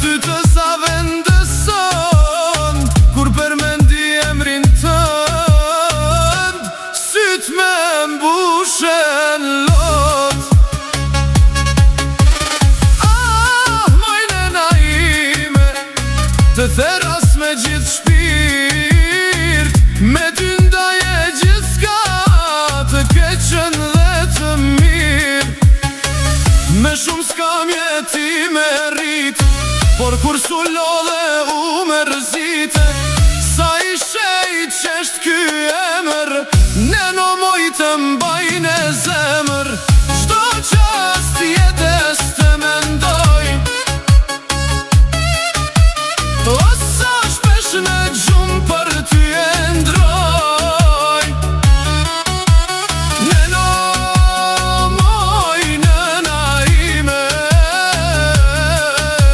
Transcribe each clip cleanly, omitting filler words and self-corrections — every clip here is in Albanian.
ty të zavendëson, kur përmendi emrin tënd, syt me mbushen lot. Mojnena ime, të theras me gjithë shpirt, me ty ndaje gjithka, të keqen dhe të mirë. Me shumë s'kam jeti me rrit, por kur s'u lodhe u mërzite. Sa ishe i qesht ky emër, neno moj të mbajnë e zemër. Çdo qast jetës të mendoj, o sa shpesh në gjumë për ty e ndroj. Neno moj, nëna ime,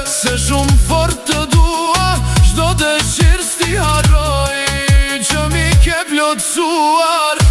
se shumë fort të dua, çdo dëshirë s'ti harroj, që mi ke plotësuar.